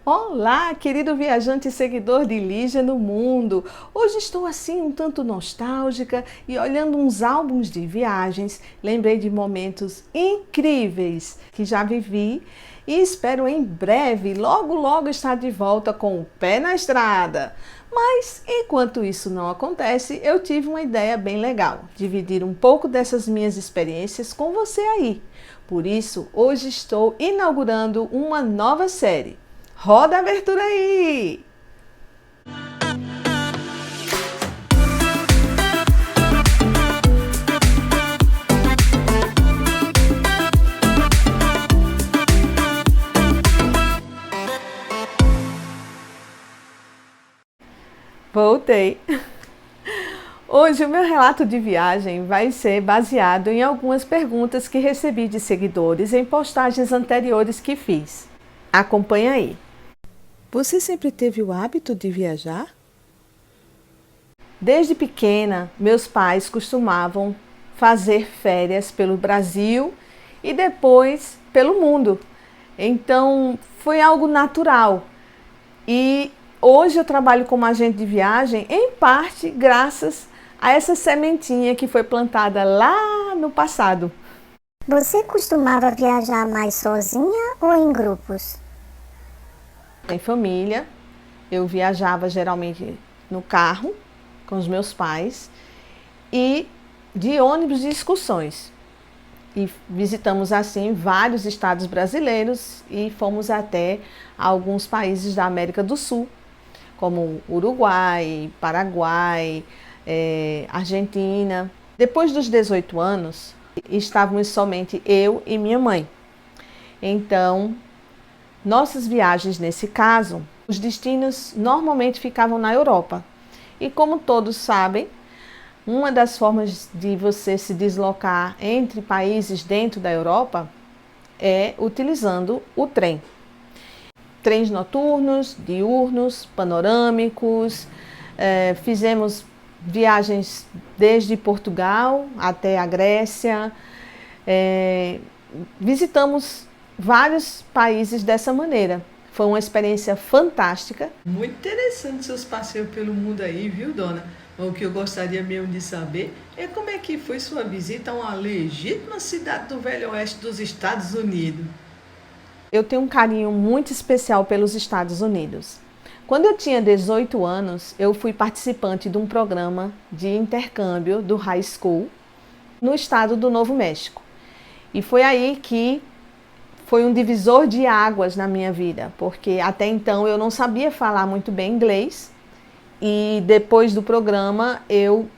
Olá, querido viajante e seguidor de Lígia no Mundo! Hoje estou assim um tanto nostálgica e olhando uns álbuns de viagens, lembrei de momentos incríveis que já vivi e espero em breve, logo estar de volta com o pé na estrada. Mas enquanto isso não acontece, eu tive uma ideia bem legal, dividir um pouco dessas minhas experiências com você aí. Por isso, hoje estou inaugurando uma nova série. Roda a abertura aí! Voltei! Hoje o meu relato de viagem vai ser baseado em algumas perguntas que recebi de seguidores em postagens anteriores que fiz. Acompanha aí! Você sempre teve o hábito de viajar? Desde pequena, meus pais costumavam fazer férias pelo Brasil e depois pelo mundo. Então, foi algo natural. E hoje eu trabalho como agente de viagem, em parte graças a essa sementinha que foi plantada lá no passado. Você costumava viajar mais sozinha ou em grupos? Em família, eu viajava geralmente no carro com os meus pais e de ônibus de excursões. E visitamos assim vários estados brasileiros e fomos até alguns países da América do Sul, como Uruguai, Paraguai, Argentina. Depois dos 18 anos, estávamos somente eu e minha mãe. Então, nossas viagens nesse caso, os destinos normalmente ficavam na Europa. E como todos sabem, uma das formas de você se deslocar entre países dentro da Europa é utilizando o trem. Trens noturnos, diurnos, panorâmicos, fizemos viagens desde Portugal até a Grécia, visitamos vários países dessa maneira. Foi uma experiência fantástica. Muito interessante seus passeios pelo mundo aí, viu, dona? O que eu gostaria mesmo de saber é como é que foi sua visita a uma legítima cidade do Velho Oeste dos Estados Unidos. Eu tenho um carinho muito especial pelos Estados Unidos. Quando eu tinha 18 anos, eu fui participante de um programa de intercâmbio do high school no estado do Novo México. E foi aí que foi um divisor de águas na minha vida, porque até então eu não sabia falar muito bem inglês e depois do programa eu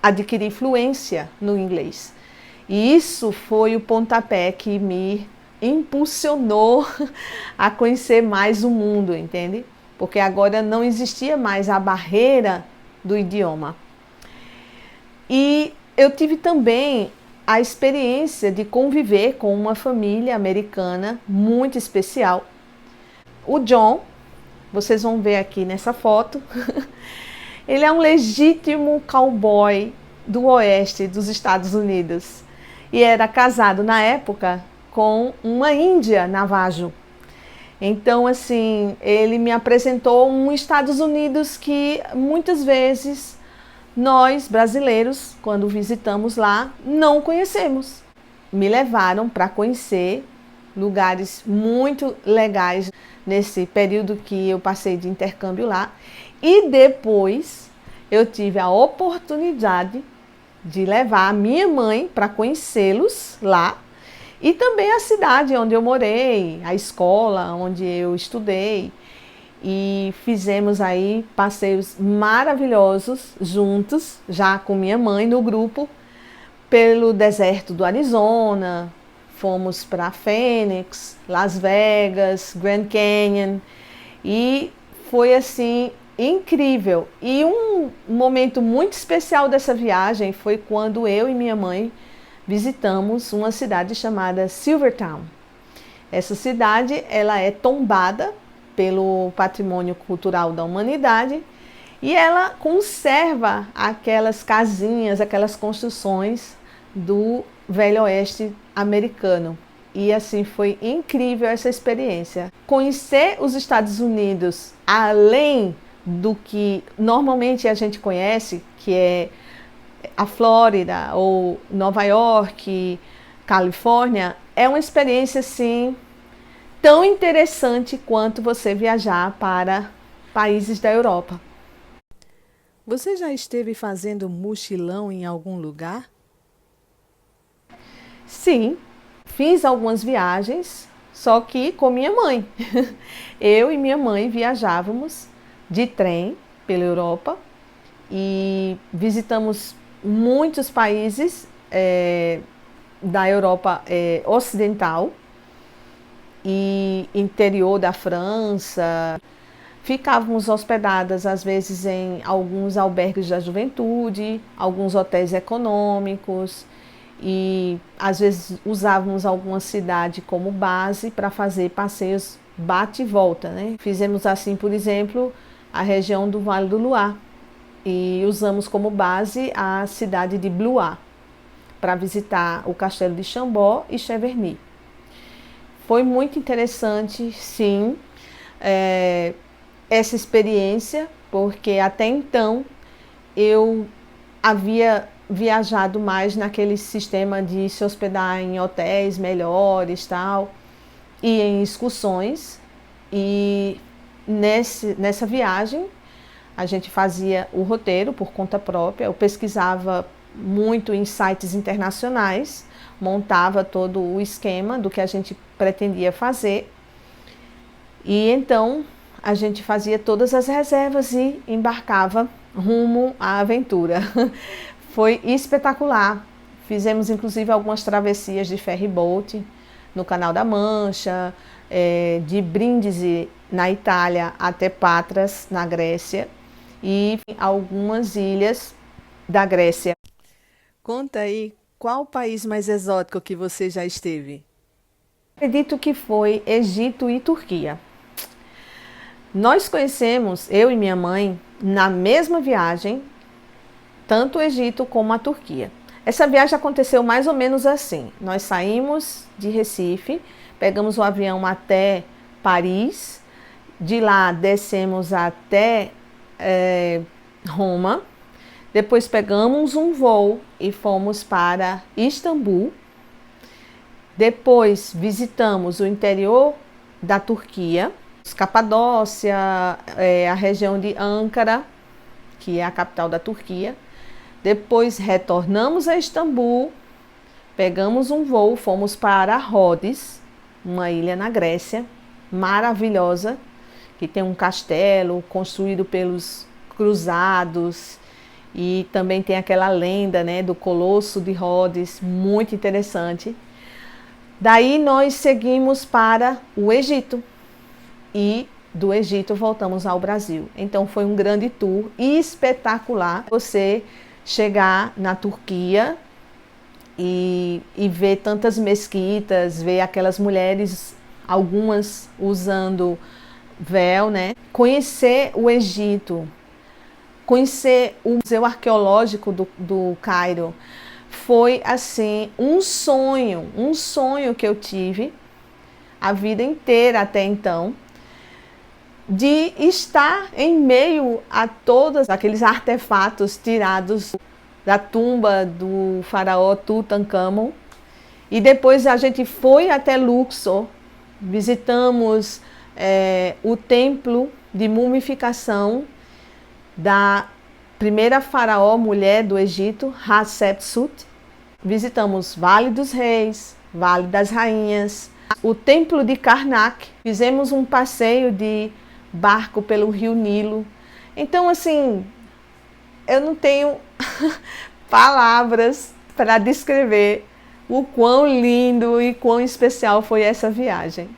adquiri fluência no inglês. E isso foi o pontapé que me impulsionou a conhecer mais o mundo, entende? Porque agora não existia mais a barreira do idioma. E eu tive também a experiência de conviver com uma família americana muito especial. O John, vocês vão ver aqui nessa foto, ele é um legítimo cowboy do oeste dos Estados Unidos e era casado na época com uma índia Navajo. Então, assim, ele me apresentou um Estados Unidos que muitas vezes nós, brasileiros, quando visitamos lá, não conhecemos. Me levaram para conhecer lugares muito legais nesse período que eu passei de intercâmbio lá. E depois eu tive a oportunidade de levar a minha mãe para conhecê-los lá. E também a cidade onde eu morei, a escola onde eu estudei. E fizemos aí passeios maravilhosos juntos, já com minha mãe no grupo, pelo deserto do Arizona, fomos para Phoenix, Las Vegas, Grand Canyon e foi assim incrível. E um momento muito especial dessa viagem foi quando eu e minha mãe visitamos uma cidade chamada Silvertown. Essa cidade ela é tombada pelo patrimônio cultural da humanidade e ela conserva aquelas casinhas, aquelas construções do Velho Oeste americano. E assim, foi incrível essa experiência. Conhecer os Estados Unidos além do que normalmente a gente conhece, que é a Flórida ou Nova York, Califórnia, é uma experiência assim tão interessante quanto você viajar para países da Europa. Você já esteve fazendo mochilão em algum lugar? Sim, fiz algumas viagens, só que com minha mãe. Eu e minha mãe viajávamos de trem pela Europa e visitamos muitos países da Europa ocidental e interior da França. Ficávamos hospedadas às vezes em alguns albergues da juventude, alguns hotéis econômicos e às vezes usávamos alguma cidade como base para fazer passeios bate e volta, né? Fizemos assim, por exemplo, a região do Vale do Loire e usamos como base a cidade de Blois para visitar o castelo de Chambord e Cheverny. Foi muito interessante, sim, essa experiência, porque até então eu havia viajado mais naquele sistema de se hospedar em hotéis melhores, tal, e em excursões. E nessa viagem a gente fazia o roteiro por conta própria. Eu pesquisava muito em sites internacionais, montava todo o esquema do que a gente pretendia fazer e então a gente fazia todas as reservas e embarcava rumo à aventura. Foi espetacular. Fizemos inclusive algumas travessias de ferry-boat no Canal da Mancha, de Brindisi na Itália até Patras na Grécia e algumas ilhas da Grécia. Conta aí, qual o país mais exótico que você já esteve? Acredito que foi Egito e Turquia. Nós conhecemos, eu e minha mãe, na mesma viagem, tanto o Egito como a Turquia. Essa viagem aconteceu mais ou menos assim. Nós saímos de Recife, pegamos o avião até Paris, de lá descemos até Roma, depois pegamos um voo e fomos para Istambul. Depois visitamos o interior da Turquia, Capadócia, a região de Ankara, que é a capital da Turquia. Depois retornamos a Istambul, pegamos um voo, fomos para Rhodes, uma ilha na Grécia, maravilhosa, que tem um castelo construído pelos cruzados e também tem aquela lenda, né, do Colosso de Rhodes, muito interessante. Daí nós seguimos para o Egito e do Egito voltamos ao Brasil. Então foi um grande tour espetacular. Você chegar na Turquia e ver tantas mesquitas, ver aquelas mulheres, algumas usando véu, né? Conhecer o Egito, conhecer o Museu Arqueológico do Cairo, foi assim um sonho que eu tive a vida inteira até então, de estar em meio a todos aqueles artefatos tirados da tumba do faraó Tutankhamon. E depois a gente foi até Luxor, visitamos o templo de mumificação da primeira faraó mulher do Egito, Hatshepsut. Visitamos Vale dos Reis, Vale das Rainhas, o templo de Karnak. Fizemos um passeio de barco pelo rio Nilo. Então, assim, eu não tenho palavras para descrever o quão lindo e quão especial foi essa viagem.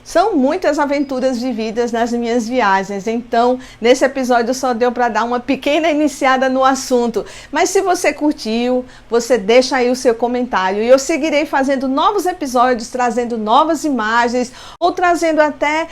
São muitas aventuras vividas nas minhas viagens, então nesse episódio só deu para dar uma pequena iniciada no assunto. Mas se você curtiu, você deixa aí o seu comentário e eu seguirei fazendo novos episódios, trazendo novas imagens ou trazendo até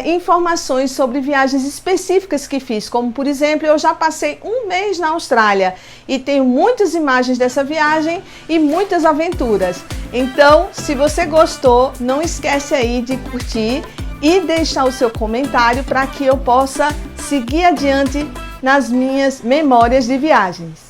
informações sobre viagens específicas que fiz, como por exemplo, eu já passei um mês na Austrália e tenho muitas imagens dessa viagem e muitas aventuras. Então, se você gostou, não esquece aí de curtir e deixar o seu comentário para que eu possa seguir adiante nas minhas memórias de viagens.